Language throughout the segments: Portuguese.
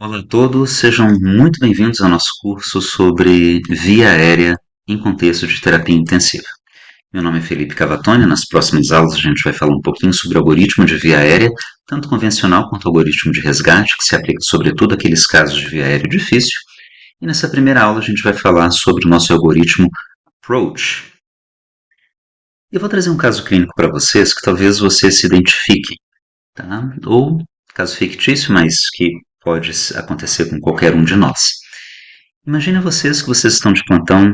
Olá a todos, sejam muito bem-vindos ao nosso curso sobre via aérea em contexto de terapia intensiva. Meu nome é Felipe Cavatoni, nas próximas aulas a gente vai falar um pouquinho sobre algoritmo de via aérea, tanto convencional quanto algoritmo de resgate, que se aplica sobretudo àqueles casos de via aérea difícil. E nessa primeira aula a gente vai falar sobre o nosso algoritmo Approach. Eu vou trazer um caso clínico para vocês que talvez vocês se identifiquem, tá? Ou caso fictício, mas que pode acontecer com qualquer um de nós. Imagina vocês que vocês estão de plantão,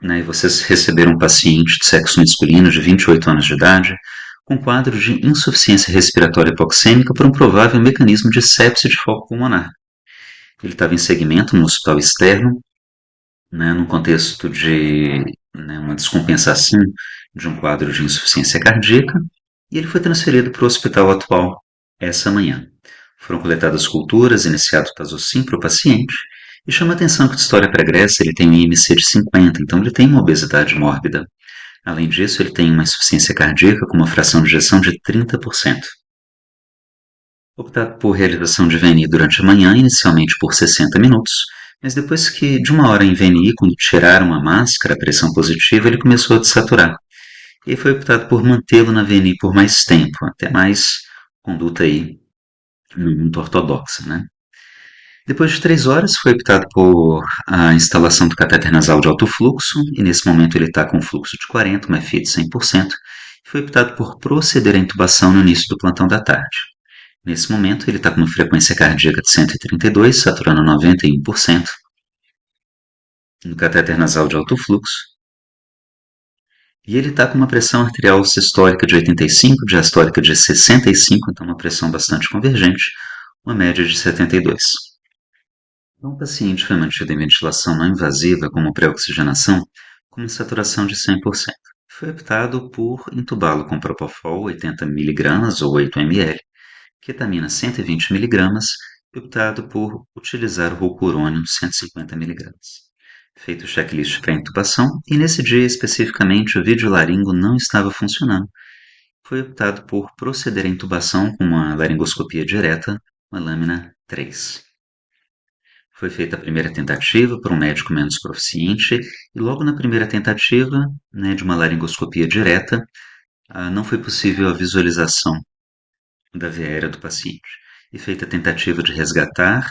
né, e vocês receberam um paciente de sexo masculino de 28 anos de idade, com quadro de insuficiência respiratória hipoxêmica por um provável mecanismo de sepse de foco pulmonar. Ele estava em segmento no hospital externo, né, no contexto de uma descompensação de um quadro de insuficiência cardíaca, e ele foi transferido para o hospital atual essa manhã. Foram coletadas culturas, iniciado o Tazocin para o paciente, e chama a atenção que de história pregressa ele tem um IMC de 50, então ele tem uma obesidade mórbida. Além disso, ele tem uma insuficiência cardíaca com uma fração de ejeção de 30%. Optado por realização de VNI durante a manhã, inicialmente por 60 minutos, mas depois que de uma hora em VNI, quando tiraram a máscara, a pressão positiva, ele começou a desaturar. E foi optado por mantê-lo na VNI por mais tempo, até mais conduta aí muito ortodoxa, né? Depois de 3 horas, foi optado por a instalação do catéter nasal de alto fluxo, e nesse momento ele está com fluxo de 40, uma FI de 100%, e foi optado por proceder à intubação no início do plantão da tarde. Nesse momento, ele está com uma frequência cardíaca de 132, saturando 91%, no catéter nasal de alto fluxo, e ele está com uma pressão arterial sistólica de 85, diastólica de 65, então uma pressão bastante convergente, uma média de 72. Então, o paciente foi mantido em ventilação não invasiva como pré-oxigenação com uma saturação de 100%. Foi optado por intubá-lo com propofol 80 mg ou 8 ml, ketamina 120 mg e optado por utilizar o roucurônio 150 mg. Feito o checklist para intubação, e nesse dia especificamente o videolaringo não estava funcionando, foi optado por proceder à intubação com uma laringoscopia direta, uma lâmina 3. Foi feita a primeira tentativa por um médico menos proficiente e logo na primeira tentativa, de uma laringoscopia direta, não foi possível a visualização da veia aérea do paciente. E feita a tentativa de resgatar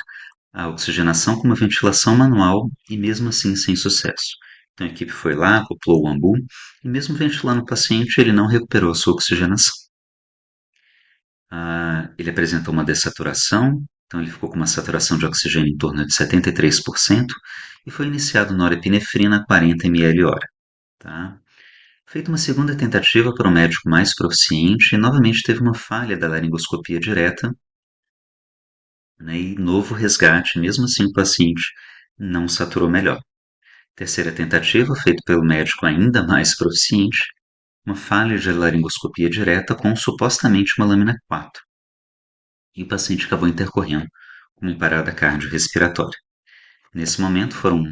a oxigenação com uma ventilação manual e mesmo assim sem sucesso. Então a equipe foi lá, acoplou o ambu e mesmo ventilando o paciente, ele não recuperou a sua oxigenação. Ele apresentou uma dessaturação, então ele ficou com uma saturação de oxigênio em torno de 73% e foi iniciado norepinefrina 40 ml hora. Tá? Feita uma segunda tentativa por um médico mais proficiente e novamente teve uma falha da laringoscopia direta, né, e novo resgate, mesmo assim o paciente não saturou melhor. Terceira tentativa, feita pelo médico ainda mais proficiente, uma falha de laringoscopia direta com supostamente uma lâmina 4. E o paciente acabou intercorrendo com uma parada cardiorrespiratória. Nesse momento foram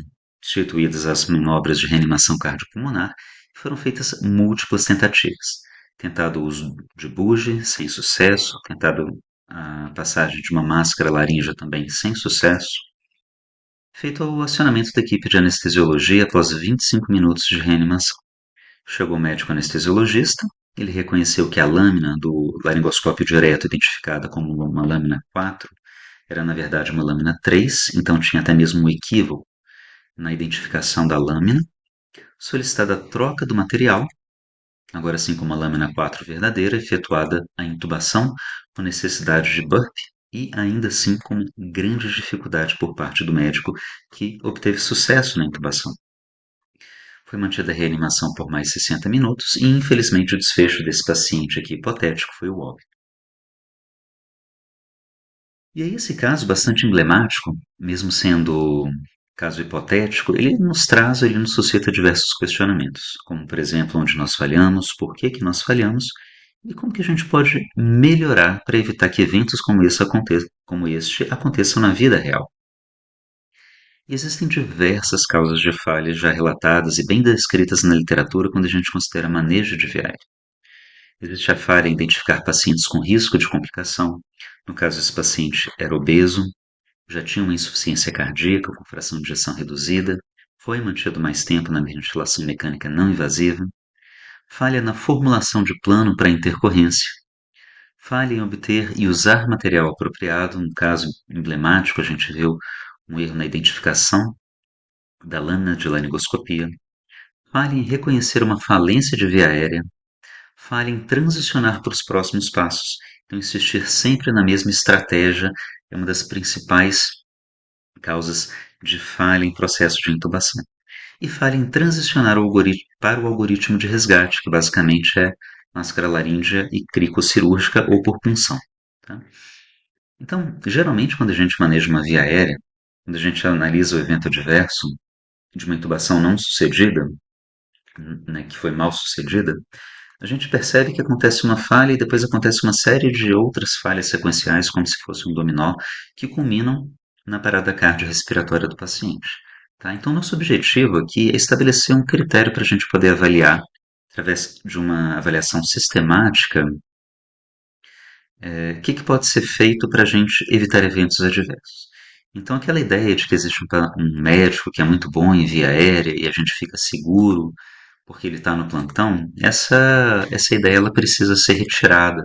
instituídas as manobras de reanimação cardiopulmonar e foram feitas múltiplas tentativas. Tentado o uso de bugie, sem sucesso, tentado a passagem de uma máscara laríngea também sem sucesso. Feito o acionamento da equipe de anestesiologia após 25 minutos de reanimação. Chegou o médico anestesiologista, ele reconheceu que a lâmina do laringoscópio direto, identificada como uma lâmina 4, era na verdade uma lâmina 3, então tinha até mesmo um equívoco na identificação da lâmina. Solicitada a troca do material, agora sim com uma lâmina 4 verdadeira, efetuada a intubação com necessidade de burp e ainda assim com grande dificuldade por parte do médico que obteve sucesso na intubação. Foi mantida a reanimação por mais 60 minutos e, infelizmente, o desfecho desse paciente aqui hipotético foi o óbito. E aí esse caso bastante emblemático, mesmo sendo caso hipotético, ele nos suscita diversos questionamentos, como, por exemplo, onde nós falhamos, por que que nós falhamos e como que a gente pode melhorar para evitar que eventos como este aconteçam na vida real. E existem diversas causas de falhas já relatadas e bem descritas na literatura quando a gente considera manejo de VI. Existe a falha em identificar pacientes com risco de complicação. No caso, esse paciente era obeso, já tinha uma insuficiência cardíaca com fração de ejeção reduzida, foi mantido mais tempo na ventilação mecânica não invasiva, falha na formulação de plano para intercorrência, falha em obter e usar material apropriado, no caso emblemático a gente viu um erro na identificação da lâmina de laringoscopia, falha em reconhecer uma falência de via aérea, falha em transicionar para os próximos passos. Então, insistir sempre na mesma estratégia é uma das principais causas de falha em processo de intubação. E falha em transicionar para o algoritmo de resgate, que basicamente é máscara laríngea e cricocirúrgica ou por punção. Tá? Então, geralmente, quando a gente maneja uma via aérea, quando a gente analisa o evento adverso de uma intubação não sucedida, né, que foi mal sucedida, a gente percebe que acontece uma falha e depois acontece uma série de outras falhas sequenciais, como se fosse um dominó, que culminam na parada cardiorrespiratória do paciente. Tá? Então, nosso objetivo aqui é estabelecer um critério para a gente poder avaliar, através de uma avaliação sistemática, o que pode ser feito para a gente evitar eventos adversos. Então, aquela ideia de que existe um médico que é muito bom em via aérea e a gente fica seguro porque ele está no plantão, essa ideia ela precisa ser retirada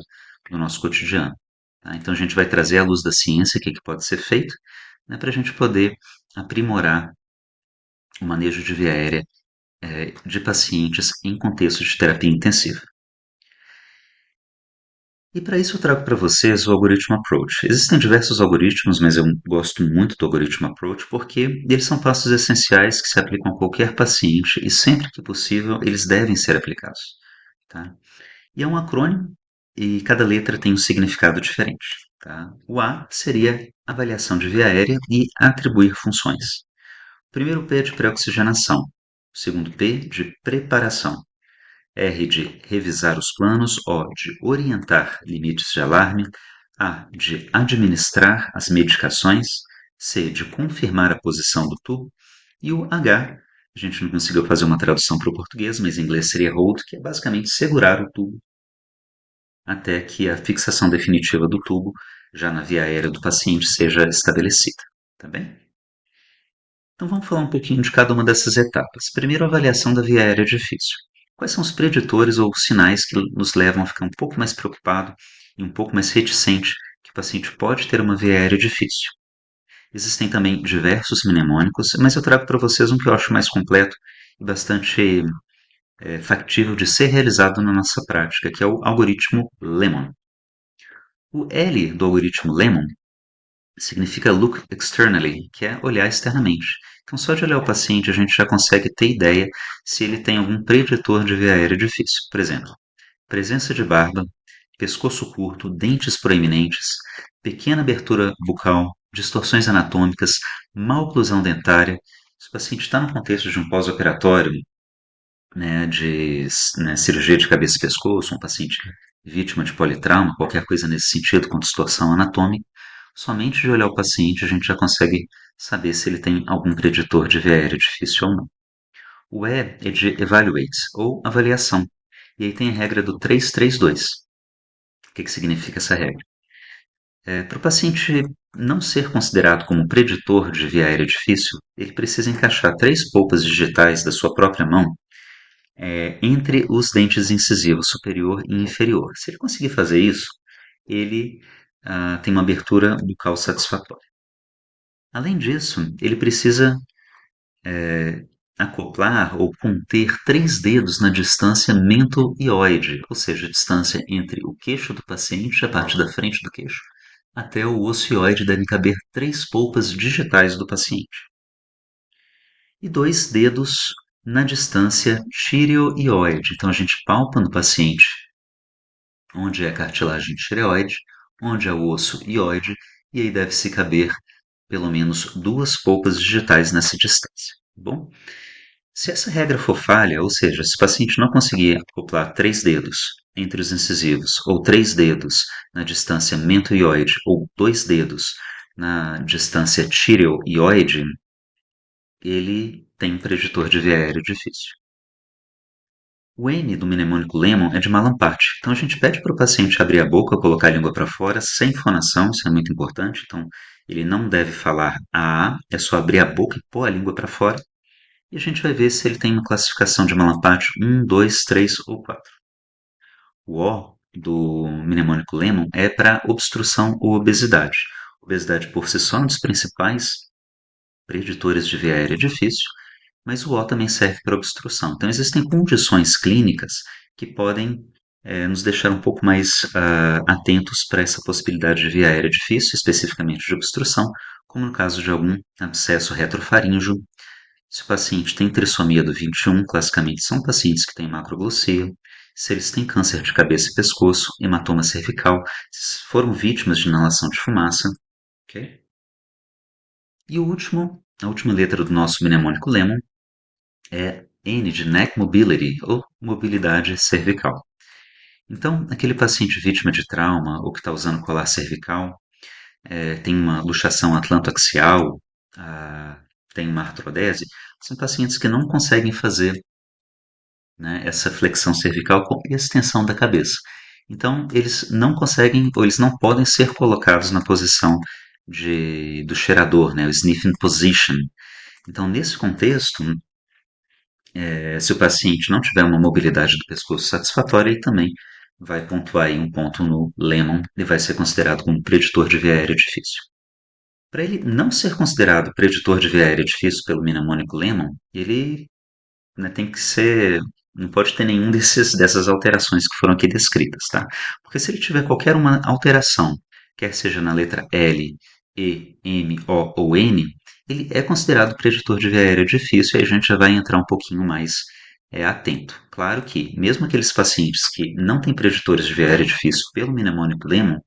do nosso cotidiano. Tá? Então, a gente vai trazer à luz da ciência o que pode ser feito, né, para a gente poder aprimorar o manejo de via aérea de pacientes em contexto de terapia intensiva. E para isso eu trago para vocês o algoritmo Approach. Existem diversos algoritmos, mas eu gosto muito do algoritmo Approach porque eles são passos essenciais que se aplicam a qualquer paciente e sempre que possível eles devem ser aplicados. Tá? E é um acrônimo e cada letra tem um significado diferente. Tá? O A seria avaliação de via aérea e atribuir funções. O primeiro P é de pré-oxigenação. O segundo P de preparação. R de revisar os planos, O de orientar limites de alarme, A de administrar as medicações, C de confirmar a posição do tubo e o H, a gente não conseguiu fazer uma tradução para o português, mas em inglês seria hold, que é basicamente segurar o tubo até que a fixação definitiva do tubo já na via aérea do paciente seja estabelecida. Tá bem? Então vamos falar um pouquinho de cada uma dessas etapas. Primeiro, a avaliação da via aérea difícil. Quais são os preditores ou sinais que nos levam a ficar um pouco mais preocupado e um pouco mais reticente que o paciente pode ter uma via aérea difícil? Existem também diversos mnemônicos, mas eu trago para vocês um que eu acho mais completo e bastante factível de ser realizado na nossa prática, que é o algoritmo Lemon. O L do algoritmo Lemon significa look externally, que é olhar externamente. Então, só de olhar o paciente, a gente já consegue ter ideia se ele tem algum preditor de via aérea difícil. Por exemplo, presença de barba, pescoço curto, dentes proeminentes, pequena abertura bucal, distorções anatômicas, má oclusão dentária. Se o paciente está no contexto de um pós-operatório, né, de cirurgia de cabeça e pescoço, um paciente vítima de politrauma, qualquer coisa nesse sentido, com distorção anatômica, somente de olhar o paciente a gente já consegue saber se ele tem algum preditor de via aérea difícil ou não. O E é de evaluate, ou avaliação, e aí tem a regra do 3-3-2. O que significa essa regra? Para o paciente não ser considerado como preditor de via aérea difícil, ele precisa encaixar 3 polpas digitais da sua própria mão entre os dentes incisivos superior e inferior. Se ele conseguir fazer isso, ele tem uma abertura bucal satisfatória. Além disso, ele precisa acoplar ou conter 3 dedos na distância mento-ióide, ou seja, a distância entre o queixo do paciente, a parte da frente do queixo, até o osso ióide devem caber 3 polpas digitais do paciente. E 2 dedos na distância tireoiode. Então a gente palpa no paciente onde é a cartilagem tireoide, onde é o osso ióide, e aí deve-se caber pelo menos 2 polpas digitais nessa distância. Tá bom? Se essa regra for falha, ou seja, se o paciente não conseguir acoplar 3 dedos entre os incisivos, ou 3 dedos na distância mento-ióide, ou 2 dedos na distância tireoiode, ele tem um preditor de via aérea difícil. O N do mnemônico Lemon é de Malamparte. Então a gente pede para o paciente abrir a boca, colocar a língua para fora, sem fonação, isso é muito importante. Então ele não deve falar A, é só abrir a boca e pôr a língua para fora. E a gente vai ver se ele tem uma classificação de Malamparte 1, 2, 3 ou 4. O O do mnemônico Lemon é para obstrução ou obesidade. Obesidade por si só é um dos principais preditores de via aérea difícil, mas o O também serve para obstrução. Então, existem condições clínicas que podem nos deixar um pouco mais atentos para essa possibilidade de via aérea difícil, especificamente de obstrução, como no caso de algum abscesso retrofaríngeo. Se o paciente tem trissomia do 21, classicamente são pacientes que têm macroglossea. Se eles têm câncer de cabeça e pescoço, hematoma cervical, se foram vítimas de inalação de fumaça, ok? E o último, a última letra do nosso mnemônico Lemon é N de neck mobility, ou mobilidade cervical. Então, aquele paciente vítima de trauma ou que está usando colar cervical, tem uma luxação atlantoaxial, tem uma artrodese, são pacientes que não conseguem fazer, né, essa flexão cervical com extensão da cabeça. Então, eles não conseguem ou eles não podem ser colocados na posição do cheirador, né, o sniffing position. Então, nesse contexto, se o paciente não tiver uma mobilidade do pescoço satisfatória, ele também vai pontuar aí um ponto no Lemon e vai ser considerado como preditor de via aérea difícil. Para ele não ser considerado preditor de via aérea difícil pelo mnemônico Lemon, ele, né, tem que ser, não pode ter nenhum dessas alterações que foram aqui descritas, tá? Porque se ele tiver qualquer uma alteração, quer seja na letra L, E, M, O ou N, ele é considerado preditor de via aérea difícil e a gente já vai entrar um pouquinho mais atento. Claro que, mesmo aqueles pacientes que não têm preditores de via aérea difícil pelo mnemônico Lemon,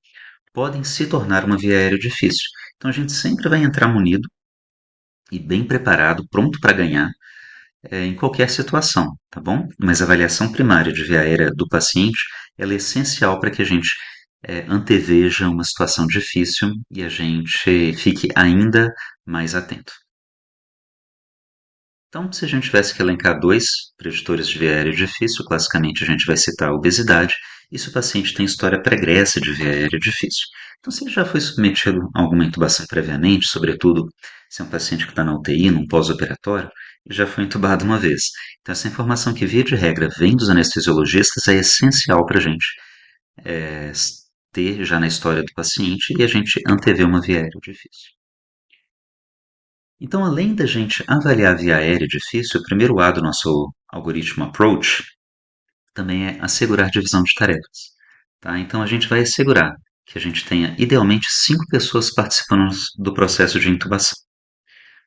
podem se tornar uma via aérea difícil. Então a gente sempre vai entrar munido e bem preparado, pronto para ganhar, em qualquer situação, tá bom? Mas a avaliação primária de via aérea do paciente ela é essencial para que a gente anteveja uma situação difícil e a gente fique ainda mais atento. Então, se a gente tivesse que elencar dois preditores de via aérea difícil, classicamente a gente vai citar a obesidade e se o paciente tem história pregressa de via aérea difícil. Então, se ele já foi submetido a alguma intubação previamente, sobretudo se é um paciente que está na UTI, num pós-operatório, ele já foi intubado uma vez. Então, essa informação que, via de regra, vem dos anestesiologistas é essencial para a gente é, ter já na história do paciente e a gente antever uma via aérea difícil. Então, além da gente avaliar a via aérea difícil, o primeiro A do nosso algoritmo approach também é assegurar divisão de tarefas. Tá? Então, a gente vai assegurar que a gente tenha, idealmente, 5 pessoas participando do processo de intubação.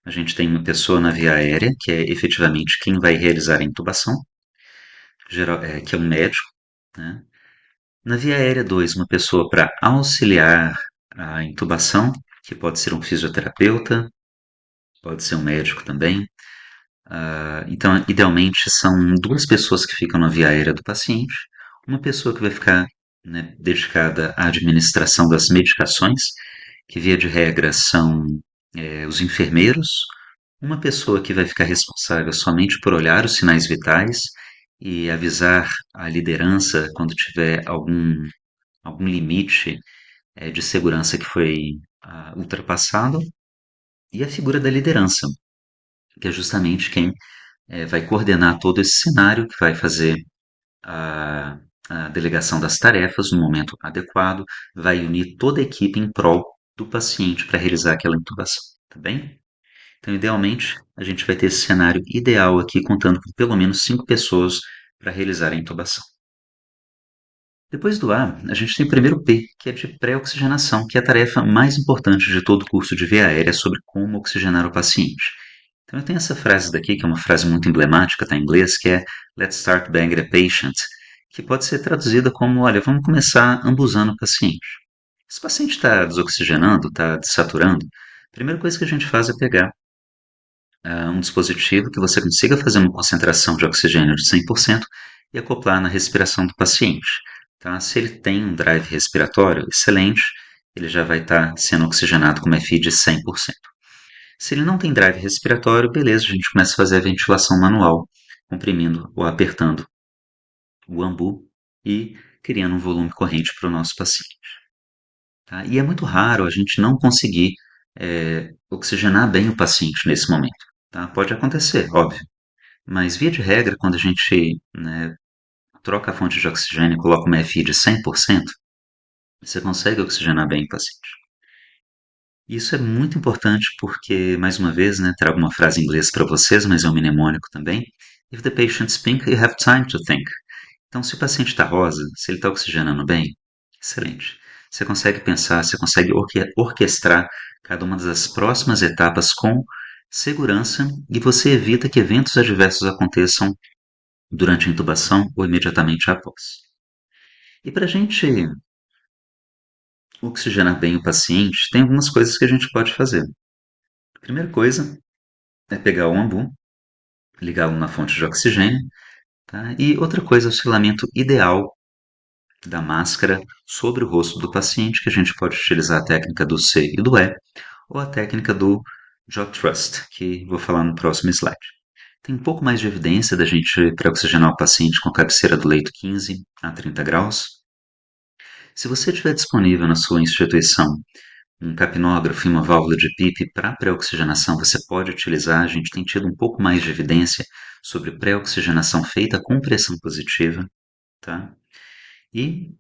A gente tem uma pessoa na via aérea, que é efetivamente quem vai realizar a intubação, que é um médico. Né? Na via aérea 2, uma pessoa para auxiliar a intubação, que pode ser um fisioterapeuta, pode ser um médico também. Então, idealmente, são 2 pessoas que ficam na via aérea do paciente, uma pessoa que vai ficar, né, dedicada à administração das medicações, que via de regra são os enfermeiros, uma pessoa que vai ficar responsável somente por olhar os sinais vitais e avisar a liderança quando tiver algum limite de segurança que foi ultrapassado, e a figura da liderança, que é justamente quem vai coordenar todo esse cenário, que vai fazer a, a delegação das tarefas no momento adequado, vai unir toda a equipe em prol do paciente para realizar aquela intubação, tá bem? Então, idealmente, a gente vai ter esse cenário ideal aqui, contando com pelo menos 5 pessoas para realizar a intubação. Depois do A, a gente tem o primeiro P, que é de pré-oxigenação, que é a tarefa mais importante de todo o curso de via aérea sobre como oxigenar o paciente. Então eu tenho essa frase daqui, que é uma frase muito emblemática, está em inglês, que é Let's start banging the patient, que pode ser traduzida como, olha, vamos começar ambusando o paciente. Se o paciente está desoxigenando, está desaturando, a primeira coisa que a gente faz é pegar um dispositivo que você consiga fazer uma concentração de oxigênio de 100% e acoplar na respiração do paciente. Tá? Se ele tem um drive respiratório excelente, ele já vai estar sendo oxigenado com uma FI de 100%. Se ele não tem drive respiratório, beleza, a gente começa a fazer a ventilação manual, comprimindo ou apertando o ambu e criando um volume corrente para o nosso paciente. Tá? E é muito raro a gente não conseguir oxigenar bem o paciente nesse momento. Tá? Pode acontecer, óbvio, mas via de regra, quando a gente, né, troca a fonte de oxigênio e coloca uma FI de 100%, você consegue oxigenar bem o paciente. Isso é muito importante porque, mais uma vez, né, trago uma frase em inglês para vocês, mas é um mnemônico também. If the patient's pink, you have time to think. Então, se o paciente está rosa, se ele está oxigenando bem, excelente. Você consegue pensar, você consegue orquestrar cada uma das próximas etapas com segurança e você evita que eventos adversos aconteçam durante a intubação ou imediatamente após. E para a gente oxigenar bem o paciente, tem algumas coisas que a gente pode fazer. A primeira coisa é pegar o ambu, ligá-lo na fonte de oxigênio, tá? E outra coisa é o selamento ideal da máscara sobre o rosto do paciente, que a gente pode utilizar a técnica do C e do E, ou a técnica do Jaw Thrust, que vou falar no próximo slide. Tem um pouco mais de evidência da gente para oxigenar o paciente com a cabeceira do leito 15 a 30 graus. Se você tiver disponível na sua instituição um capnógrafo e uma válvula de PIP para pré-oxigenação, você pode utilizar. A gente tem tido um pouco mais de evidência sobre pré-oxigenação feita com pressão positiva, tá? E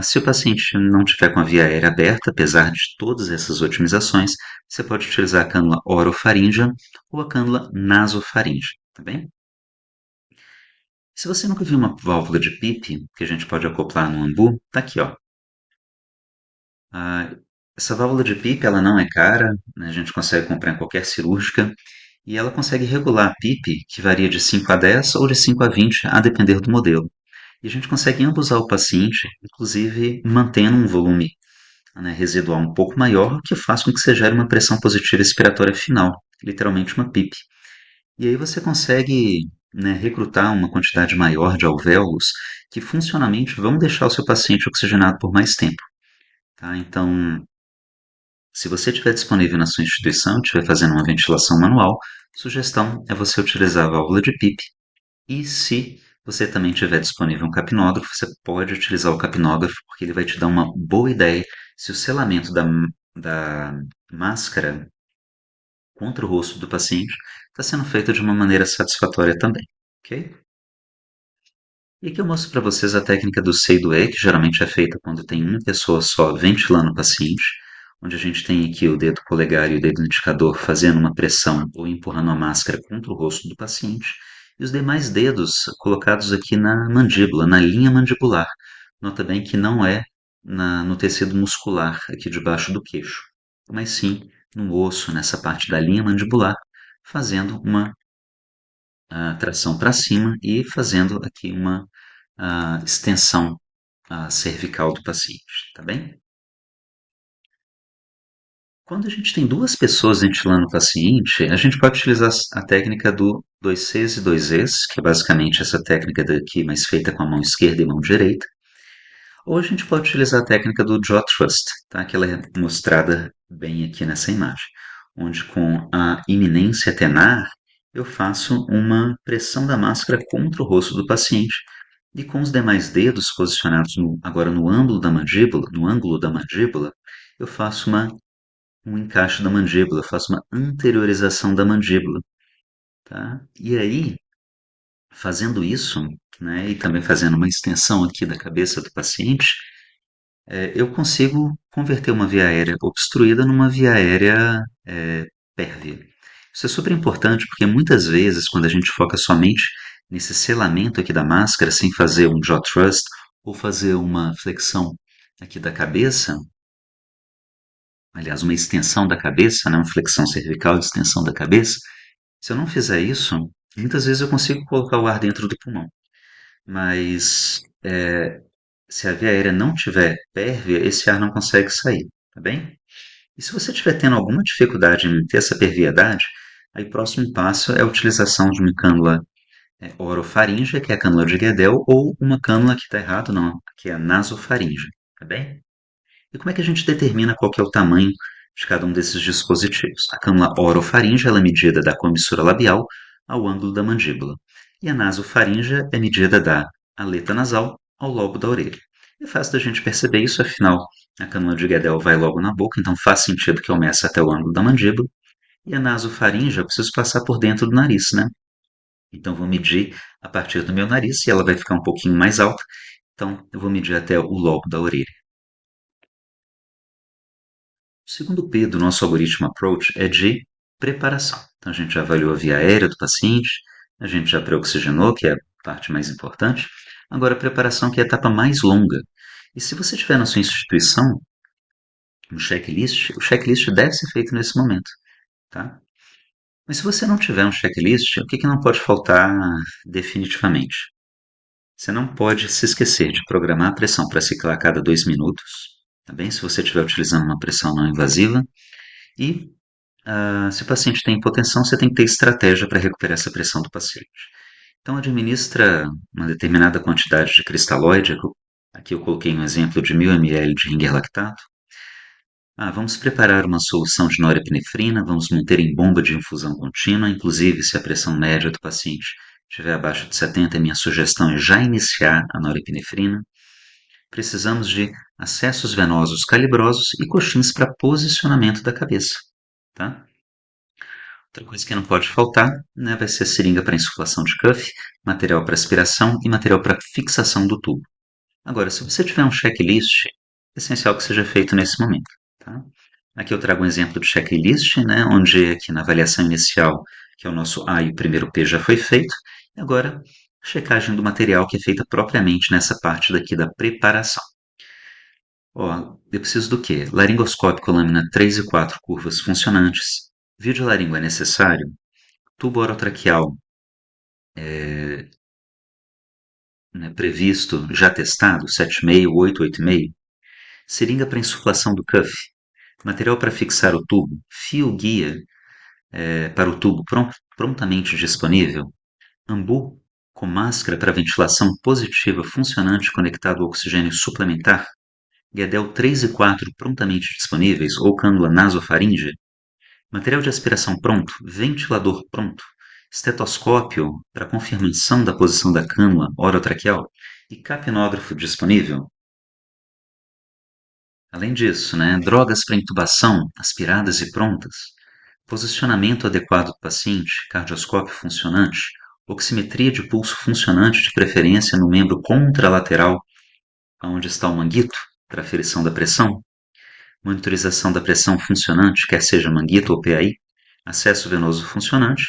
se o paciente não tiver com a via aérea aberta, apesar de todas essas otimizações, você pode utilizar a cânula orofaríngea ou a cânula nasofaríngea, tá bem? Se você nunca viu uma válvula de PIP que a gente pode acoplar no ambu, tá aqui, ó. Ah, essa válvula de PIP ela não é cara, né? A gente consegue comprar em qualquer cirúrgica e ela consegue regular a PIP, que varia de 5 a 10 ou de 5 a 20, a depender do modelo. E a gente consegue ambusar o paciente, inclusive mantendo um volume, né, residual um pouco maior, o que faz com que você gere uma pressão positiva expiratória final, literalmente uma PIP. E aí você consegue, né, recrutar uma quantidade maior de alvéolos que funcionalmente vão deixar o seu paciente oxigenado por mais tempo. Tá? Então, se você tiver disponível na sua instituição, estiver fazendo uma ventilação manual, sugestão é você utilizar a válvula de PIP. E se você também tiver disponível um capnógrafo, você pode utilizar o capnógrafo, porque ele vai te dar uma boa ideia se o selamento da máscara contra o rosto do paciente está sendo feito de uma maneira satisfatória também, ok? E aqui eu mostro para vocês a técnica do C e do E, que geralmente é feita quando tem uma pessoa só ventilando o paciente, onde a gente tem aqui o dedo polegar e o dedo indicador fazendo uma pressão ou empurrando a máscara contra o rosto do paciente, e os demais dedos colocados aqui na mandíbula, na linha mandibular. Nota bem que não é no tecido muscular aqui debaixo do queixo, mas sim no osso, nessa parte da linha mandibular, fazendo uma tração para cima e fazendo aqui uma extensão cervical do paciente, tá bem? Quando a gente tem duas pessoas ventilando o paciente, a gente pode utilizar a técnica do dois Cs e dois Es, que é basicamente essa técnica daqui, mas feita com a mão esquerda e mão direita. Ou a gente pode utilizar a técnica do Jaw Thrust, tá? Que ela é mostrada bem aqui nessa imagem, onde com a iminência tenar eu faço uma pressão da máscara contra o rosto do paciente e com os demais dedos posicionados agora no ângulo da mandíbula, eu faço um encaixe da mandíbula, eu faço uma anteriorização da mandíbula, tá? E aí, fazendo isso, né, e também fazendo uma extensão aqui da cabeça do paciente, eu consigo converter uma via aérea obstruída numa via aérea pérvia. Isso é super importante porque muitas vezes, quando a gente foca somente nesse selamento aqui da máscara, sem fazer um jaw thrust ou fazer uma flexão aqui da cabeça, aliás, uma extensão da cabeça, né, uma flexão cervical e extensão da cabeça, se eu não fizer isso, muitas vezes eu consigo colocar o ar dentro do pulmão. Mas se a via aérea não tiver pérvia, esse ar não consegue sair, tá bem? E se você estiver tendo alguma dificuldade em ter essa perviedade, aí o próximo passo é a utilização de uma cânula orofaríngea, que é a cânula de Guedel, ou uma cânula que está errado, não, que é a nasofaríngea, tá bem? E como é que a gente determina qual que é o tamanho de cada um desses dispositivos? A cânula orofaríngea ela é medida da comissura labial ao ângulo da mandíbula, e a nasofaríngea é medida da aleta nasal ao lobo da orelha. É fácil da gente perceber isso, afinal, a cânula de Guedel vai logo na boca, então faz sentido que eu meça até o ângulo da mandíbula. E a nasofaringe eu preciso passar por dentro do nariz, né? Então vou medir a partir do meu nariz e ela vai ficar um pouquinho mais alta. Então eu vou medir até o lobo da orelha. O segundo P do nosso algoritmo approach é de preparação. Então a gente já avaliou a via aérea do paciente, a gente já pré-oxigenou, que é a parte mais importante. Agora a preparação, que é a etapa mais longa. E se você tiver na sua instituição um checklist, o checklist deve ser feito nesse momento, tá? Mas se você não tiver um checklist, o que que não pode faltar definitivamente? Você não pode se esquecer de programar a pressão para ciclar a cada 2 minutos, tá bem? Se você estiver utilizando uma pressão não invasiva. E se o paciente tem hipotensão, você tem que ter estratégia para recuperar essa pressão do paciente. Então, administra uma determinada quantidade de cristalóide. Aqui eu coloquei um exemplo de 1000 ml de ringer lactato. Vamos preparar uma solução de norepinefrina, vamos manter em bomba de infusão contínua, inclusive se a pressão média do paciente estiver abaixo de 70, minha sugestão é já iniciar a norepinefrina. Precisamos de acessos venosos calibrosos e coxins para posicionamento da cabeça, tá? Outra coisa que não pode faltar, né, vai ser seringa para insuflação de cuff, material para aspiração e material para fixação do tubo. Agora, se você tiver um checklist, é essencial que seja feito nesse momento, tá? Aqui eu trago um exemplo de checklist, né, onde aqui na avaliação inicial, que é o nosso A e o primeiro P já foi feito, e agora a checagem do material que é feita propriamente nessa parte daqui da preparação. Ó, eu preciso do quê? Laringoscópio, lâmina 3 e 4 curvas funcionantes. Videolaringo é necessário? Tubo orotraqueal, né, previsto, já testado, 7,5, 8, 8,5. Seringa para insuflação do cuff. Material para fixar o tubo. Fio guia para o tubo prontamente disponível. Ambu com máscara para ventilação positiva funcionante conectado ao oxigênio suplementar. Guedel 3 e 4 prontamente disponíveis ou cânula nasofaríngea. Material de aspiração pronto, ventilador pronto, estetoscópio para confirmação da posição da cânula orotraqueal e capnógrafo disponível. Além disso, né, drogas para intubação aspiradas e prontas, posicionamento adequado do paciente, cardioscópio funcionante, oximetria de pulso funcionante de preferência no membro contralateral, onde está o manguito, para aferição da pressão, monitorização da pressão funcionante, quer seja manguito ou PAI, acesso venoso funcionante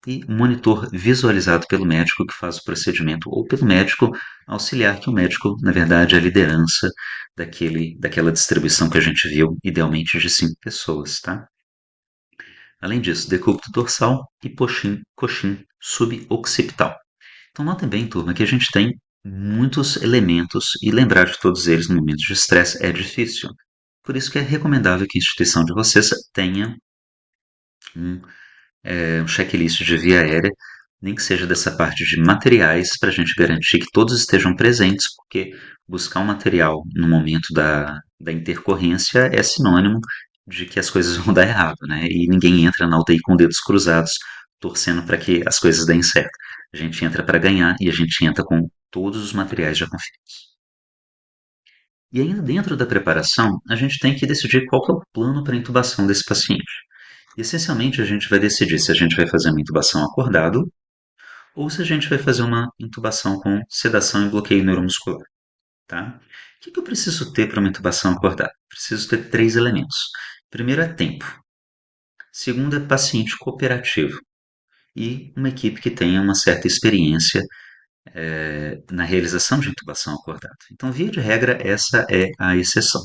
e monitor visualizado pelo médico que faz o procedimento ou pelo médico auxiliar, que o médico, na verdade, é a liderança daquela distribuição que a gente viu, idealmente de 5 pessoas, tá? Além disso, decúbito dorsal e coxim suboccipital. Então, notem bem, turma, que a gente tem muitos elementos e lembrar de todos eles no momento de estresse é difícil. Por isso que é recomendável que a instituição de vocês tenha um, um checklist de via aérea, nem que seja dessa parte de materiais, para a gente garantir que todos estejam presentes, porque buscar um material no momento da intercorrência é sinônimo de que as coisas vão dar errado, né? E ninguém entra na UTI com dedos cruzados, torcendo para que as coisas deem certo. A gente entra para ganhar e a gente entra com todos os materiais já conferidos. E ainda dentro da preparação, a gente tem que decidir qual que é o plano para a intubação desse paciente. E, essencialmente, a gente vai decidir se a gente vai fazer uma intubação acordado ou se a gente vai fazer uma intubação com sedação e bloqueio neuromuscular, tá? O que eu preciso ter para uma intubação acordada? Preciso ter 3 elementos. Primeiro é tempo. Segundo é paciente cooperativo e uma equipe que tenha uma certa experiência na realização de intubação acordada. Então, via de regra, essa é a exceção.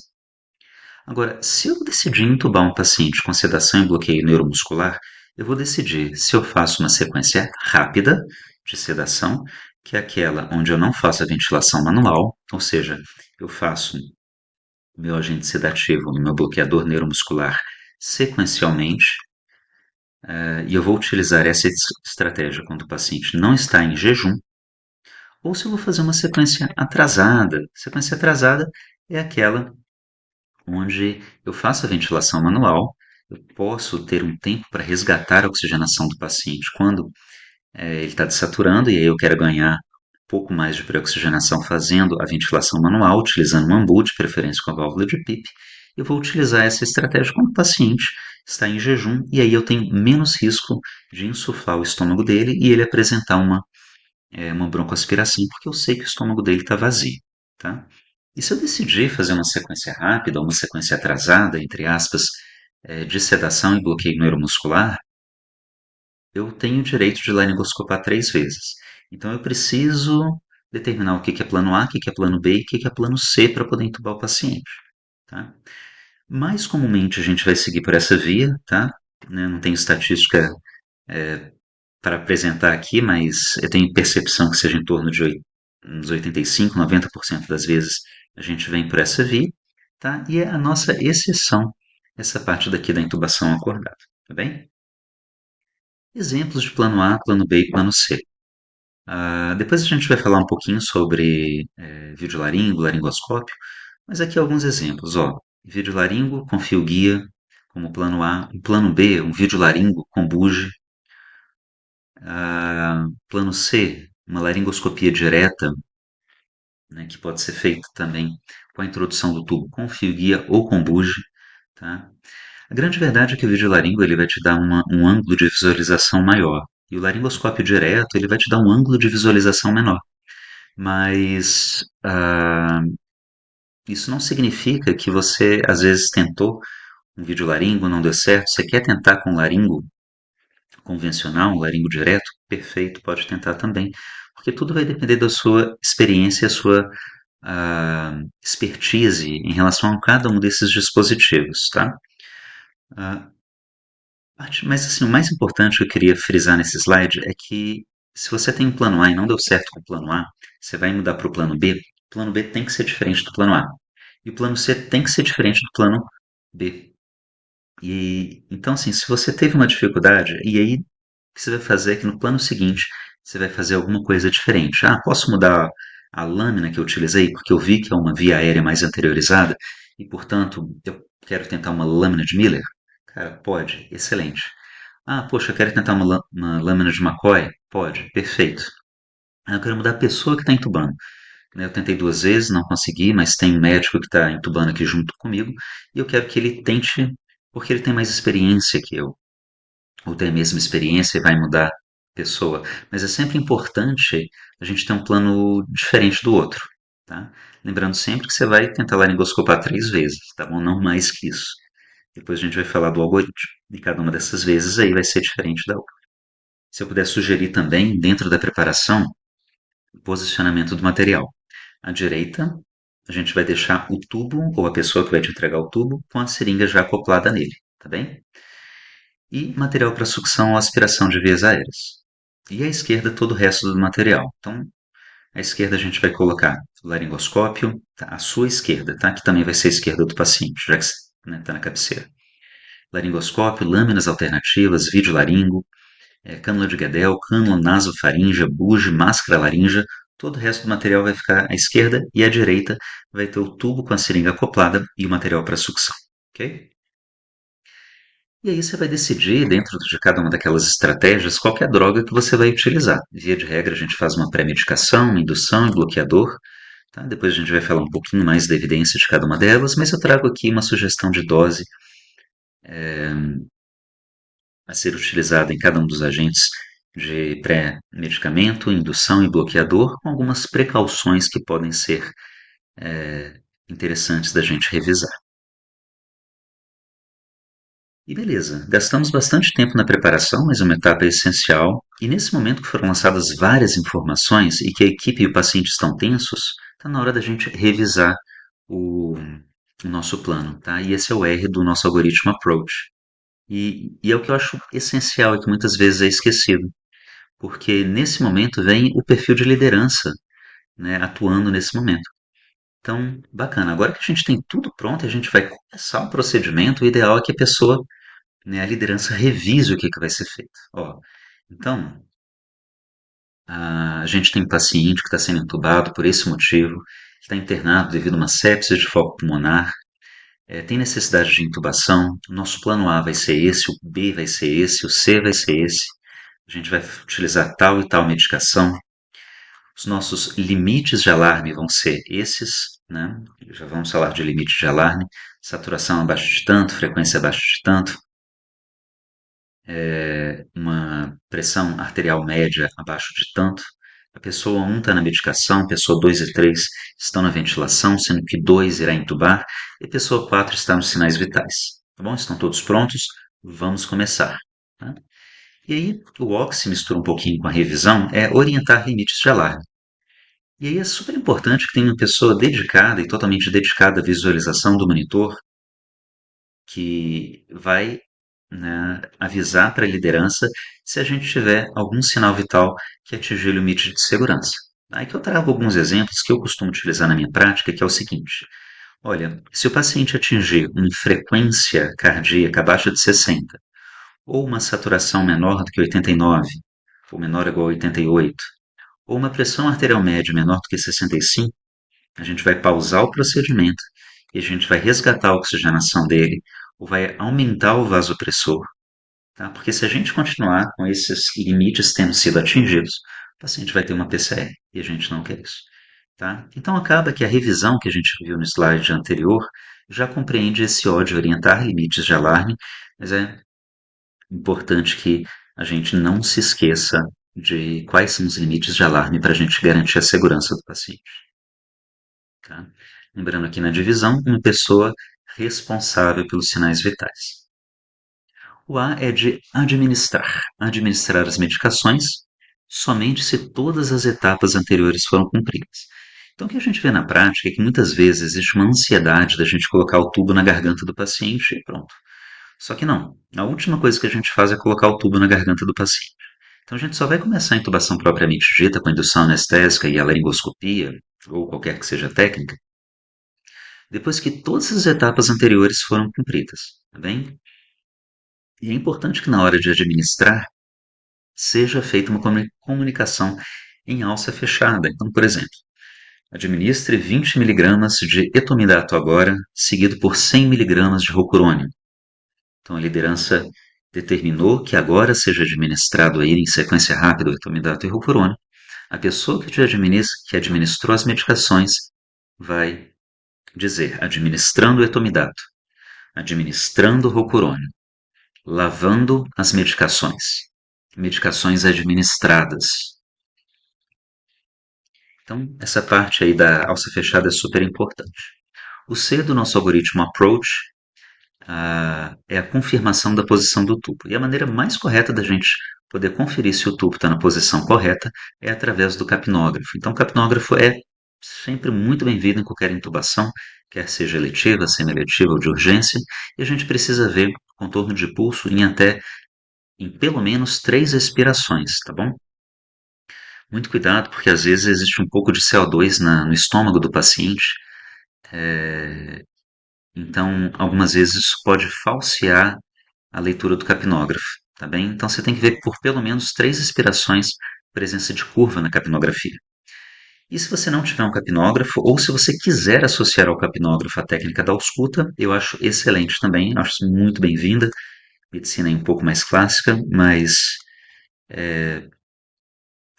Agora, se eu decidir intubar um paciente com sedação e bloqueio neuromuscular, eu vou decidir se eu faço uma sequência rápida de sedação, que é aquela onde eu não faço a ventilação manual, ou seja, eu faço meu agente sedativo no meu bloqueador neuromuscular sequencialmente, e eu vou utilizar essa estratégia quando o paciente não está em jejum, ou se eu vou fazer uma sequência atrasada. Sequência atrasada é aquela onde eu faço a ventilação manual, eu posso ter um tempo para resgatar a oxigenação do paciente quando ele está desaturando e aí eu quero ganhar pouco mais de pré-oxigenação fazendo a ventilação manual, utilizando um ambu, de preferência com a válvula de PIP. Eu vou utilizar essa estratégia quando o paciente está em jejum e aí eu tenho menos risco de insuflar o estômago dele e ele apresentar uma broncoaspiração, porque eu sei que o estômago dele está vazio, tá? E se eu decidir fazer uma sequência rápida, ou uma sequência atrasada, entre aspas, de sedação e bloqueio neuromuscular, eu tenho o direito de laringoscopar 3 vezes. Então eu preciso determinar o que é plano A, o que é plano B e o que é plano C para poder entubar o paciente, tá? Mais comumente a gente vai seguir por essa via, tá? Né, não tenho estatística para apresentar aqui, mas eu tenho percepção que seja em torno de uns 85, 90% das vezes a gente vem por essa via, tá? E é a nossa exceção, essa parte daqui da intubação acordada, tá bem? Exemplos de plano A, plano B e plano C. Depois a gente vai falar um pouquinho sobre videolaringo, laringoscópio, mas aqui alguns exemplos, ó. Videolaringo com fio guia, como plano A. Um plano B, um videolaringo com bugie. Plano C, uma laringoscopia direta, né, que pode ser feita também com a introdução do tubo com fio guia ou com bugie, tá? A grande verdade é que o videolaringo ele vai te dar um ângulo de visualização maior. E o laringoscópio direto ele vai te dar um ângulo de visualização menor. Mas isso não significa que você às vezes tentou um videolaringo, não deu certo, você quer tentar com laringo convencional, um laringo direto, perfeito, pode tentar também. Porque tudo vai depender da sua experiência, a sua expertise em relação a cada um desses dispositivos, tá? Ah, mas assim, o mais importante que eu queria frisar nesse slide é que se você tem um plano A e não deu certo com o plano A, você vai mudar para o plano B. O plano B tem que ser diferente do plano A. E o plano C tem que ser diferente do plano B. E então, assim, se você teve uma dificuldade, e aí o que você vai fazer é que no plano seguinte você vai fazer alguma coisa diferente. Ah, posso mudar a lâmina que eu utilizei porque eu vi que é uma via aérea mais anteriorizada e, portanto, eu quero tentar uma lâmina de Miller? Cara, pode, excelente. Ah, poxa, eu quero tentar uma lâmina de McCoy? Pode, perfeito. Ah, eu quero mudar a pessoa que está entubando, né? Eu tentei 2 vezes, não consegui, mas tem um médico que está entubando aqui junto comigo e eu quero que ele tente, porque ele tem mais experiência que eu, ou tem a mesma experiência e vai mudar a pessoa. Mas é sempre importante a gente ter um plano diferente do outro, tá? Lembrando sempre que você vai tentar laringoscopar 3 vezes, tá bom? Não mais que isso. Depois a gente vai falar do algoritmo. E cada uma dessas vezes aí vai ser diferente da outra. Se eu puder sugerir também, dentro da preparação, o posicionamento do material. À direita, a gente vai deixar o tubo, ou a pessoa que vai te entregar o tubo, com a seringa já acoplada nele, tá bem? E material para sucção ou aspiração de vias aéreas. E à esquerda, todo o resto do material. Então, à esquerda a gente vai colocar o laringoscópio, tá? À sua esquerda, tá? Que também vai ser a esquerda do paciente, já que está na cabeceira. Laringoscópio, lâminas alternativas, videolaringo, cânula de Guedel, cânula nasofaríngea, bugie, máscara laríngea, todo o resto do material vai ficar à esquerda e à direita vai ter o tubo com a seringa acoplada e o material para sucção, ok? E aí você vai decidir, dentro de cada uma daquelas estratégias, qual que é a droga que você vai utilizar. Via de regra, a gente faz uma pré-medicação, indução e bloqueador. Tá? Depois a gente vai falar um pouquinho mais da evidência de cada uma delas, mas eu trago aqui uma sugestão de dose a ser utilizada em cada um dos agentes de pré-medicamento, indução e bloqueador, com algumas precauções que podem ser interessantes da gente revisar. E beleza, gastamos bastante tempo na preparação, mas uma etapa é essencial. E nesse momento que foram lançadas várias informações e que a equipe e o paciente estão tensos, está na hora da gente revisar o nosso plano, tá? E esse é o R do nosso algoritmo approach. E é o que eu acho essencial e que muitas vezes é esquecido, porque nesse momento vem o perfil de liderança, né, atuando nesse momento. Então, bacana. Agora que a gente tem tudo pronto, a gente vai começar o procedimento. O ideal é que a pessoa, né, a liderança revise o que vai ser feito. Ó, então, a gente tem um paciente que está sendo entubado por esse motivo, está internado devido a uma sepsis de foco pulmonar, tem necessidade de intubação. O nosso plano A vai ser esse, o B vai ser esse, o C vai ser esse. A gente vai utilizar tal e tal medicação. Os nossos limites de alarme vão ser esses, né? Já vamos falar de limite de alarme, saturação abaixo de tanto, frequência abaixo de tanto, uma pressão arterial média abaixo de tanto. A pessoa 1 está na medicação, a pessoa 2 e 3 estão na ventilação, sendo que 2 irá entubar, e a pessoa 4 está nos sinais vitais. Tá bom? Estão todos prontos? Vamos começar. Tá? E aí, o O que se mistura um pouquinho com a revisão é orientar limites de alarme. E aí é super importante que tenha uma pessoa dedicada e totalmente dedicada à visualização do monitor, que vai, né, avisar para a liderança se a gente tiver algum sinal vital que atingir o limite de segurança. Aí que eu trago alguns exemplos que eu costumo utilizar na minha prática, que é o seguinte: olha, se o paciente atingir uma frequência cardíaca abaixo de 60, ou uma saturação menor do que 89, ou menor ou igual a 88, ou uma pressão arterial média menor do que 65, a gente vai pausar o procedimento e a gente vai resgatar a oxigenação dele, ou vai aumentar o vasopressor, tá? Porque se a gente continuar com esses limites tendo sido atingidos, o paciente vai ter uma PCR e a gente não quer isso, tá? Então acaba que a revisão que a gente viu no slide anterior já compreende esse ó de orientar limites de alarme, mas é importante que a gente não se esqueça de quais são os limites de alarme para a gente garantir a segurança do paciente. Tá? Lembrando aqui na divisão, uma pessoa responsável pelos sinais vitais. O A é de administrar. Administrar as medicações somente se todas as etapas anteriores foram cumpridas. Então, o que a gente vê na prática é que muitas vezes existe uma ansiedade da gente colocar o tubo na garganta do paciente e pronto. Só que não. A última coisa que a gente faz é colocar o tubo na garganta do paciente. Então, a gente só vai começar a intubação propriamente dita, com a indução anestésica e a laringoscopia, ou qualquer que seja a técnica, depois que todas as etapas anteriores foram cumpridas, tá bem? E é importante que na hora de administrar seja feita uma comunicação em alça fechada. Então, por exemplo, administre 20 miligramas de etomidato agora, seguido por 100 miligramas de rocurônio. Então, a liderança determinou que agora seja administrado aí em sequência rápida o etomidato e rocurônio. A pessoa que administrou as medicações vai dizer, administrando o etomidato, administrando o rocurônio, lavando as medicações, medicações administradas. Então, essa parte aí da alça fechada é super importante. O C do nosso algoritmo Approach é a confirmação da posição do tubo. E a maneira mais correta da gente poder conferir se o tubo está na posição correta é através do capnógrafo. Então, o capnógrafo é sempre muito bem-vindo em qualquer intubação, quer seja eletiva, semi-eletiva ou de urgência, e a gente precisa ver o contorno de pulso em pelo menos 3 respirações, tá bom? Muito cuidado, porque às vezes existe um pouco de CO2 no estômago do paciente, então algumas vezes isso pode falsear a leitura do capnógrafo, tá bem? Então você tem que ver por pelo menos 3 respirações presença de curva na capnografia. E se você não tiver um capnógrafo, ou se você quiser associar ao capnógrafo a técnica da ausculta, eu acho excelente também, acho muito bem-vinda. Medicina é um pouco mais clássica, mas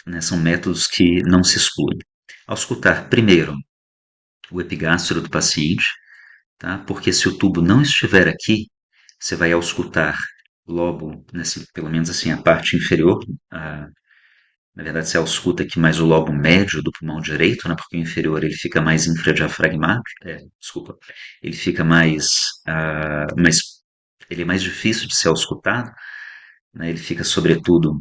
né, são métodos que não se excluem. Auscultar primeiro o epigastro do paciente, tá? Porque se o tubo não estiver aqui, você vai auscultar lobo, pelo menos assim, a parte inferior, na verdade você ausculta aqui mais o lobo médio do pulmão direito, né? Porque o inferior ele fica mais infradiafragmático, desculpa, ele fica mais, ele é mais difícil de ser auscultado, né? Ele fica sobretudo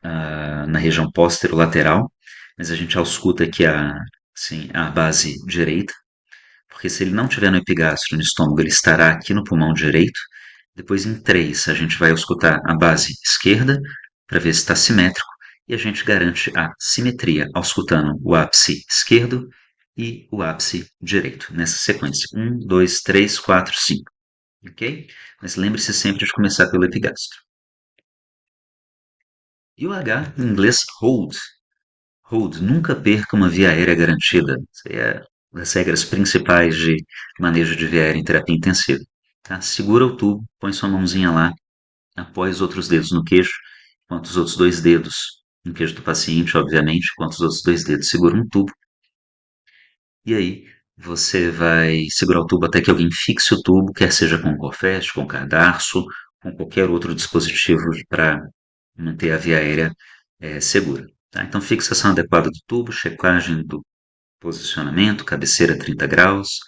na região posterolateral, mas a gente ausculta aqui assim, a base direita, porque se ele não tiver no epigastro, no estômago, ele estará aqui no pulmão direito. Depois, em 3 a gente vai auscultar a base esquerda, para ver se está simétrico, e a gente garante a simetria, auscultando o ápice esquerdo e o ápice direito, nessa sequência. 1, 2, 3, 4, 5. Ok? Mas lembre-se sempre de começar pelo epigastro. E o H, em inglês, hold. Hold, nunca perca uma via aérea garantida. Isso aí é das regras principais de manejo de via aérea em terapia intensiva. Tá? Segura o tubo, põe sua mãozinha lá, apoia os outros dedos no queixo, enquanto os outros 2 dedos no queijo do paciente, obviamente, enquanto os outros dois dedos seguram um tubo. E aí, você vai segurar o tubo até que alguém fixe o tubo, quer seja com um corfete, com cadarço, com qualquer outro dispositivo para manter a via aérea segura. Tá? Então, fixação adequada do tubo, checagem do posicionamento, cabeceira 30 graus,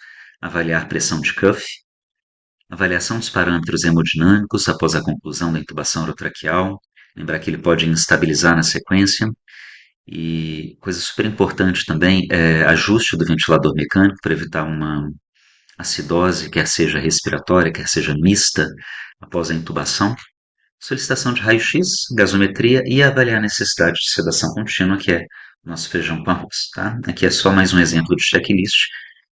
avaliar pressão de cuff, avaliação dos parâmetros hemodinâmicos após a conclusão da intubação orotraqueal, lembrar que ele pode instabilizar na sequência, e coisa super importante também é ajuste do ventilador mecânico para evitar uma acidose, quer seja respiratória, quer seja mista, após a intubação. Solicitação de raio-x, gasometria e avaliar a necessidade de sedação contínua, que é o nosso feijão com arroz. Tá? Aqui é só mais um exemplo de checklist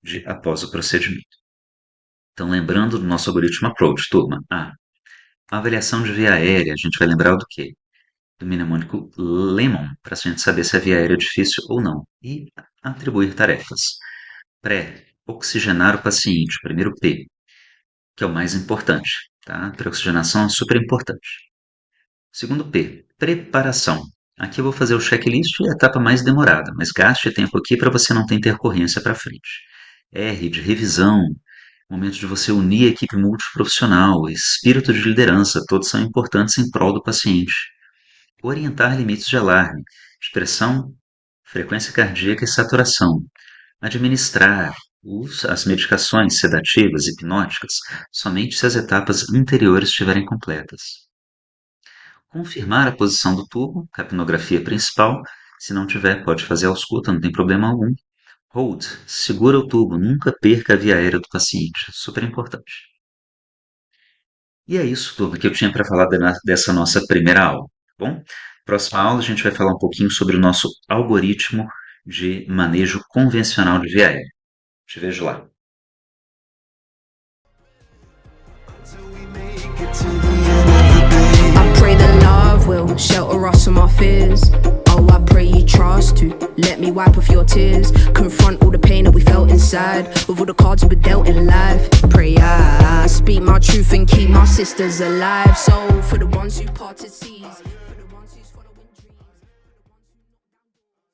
de após o procedimento. Então, lembrando do nosso algoritmo approach, turma. A avaliação de via aérea, a gente vai lembrar do quê? Do mnemônico Lemon, para a gente saber se a via aérea é difícil ou não. E atribuir tarefas. Pré-oxigenar o paciente, primeiro P, que é o mais importante. Tá? Pré-oxigenação é super importante. Segundo P, preparação. Aqui eu vou fazer o checklist e a etapa mais demorada, mas gaste tempo aqui para você não ter intercorrência para frente. R, de revisão, momento de você unir a equipe multiprofissional, espírito de liderança, todos são importantes em prol do paciente. Orientar limites de alarme, de pressão, frequência cardíaca e saturação. Administrar as medicações sedativas, hipnóticas, somente se as etapas anteriores estiverem completas. Confirmar a posição do tubo, capnografia principal. Se não tiver, pode fazer ausculta, não tem problema algum. Hold, segura o tubo, nunca perca a via aérea do paciente, super importante. E é isso, turma, que eu tinha para falar dessa nossa primeira aula, tá bom? Próxima aula a gente vai falar um pouquinho sobre o nosso algoritmo de manejo convencional de via aérea. Te vejo lá. Will shelter us from our fears. Oh, I pray you trust to let me wipe off your tears. Confront all the pain that we felt inside, with all the cards we were dealt in life. Pray I speak my truth and keep my sisters alive. So for the ones who parted seas.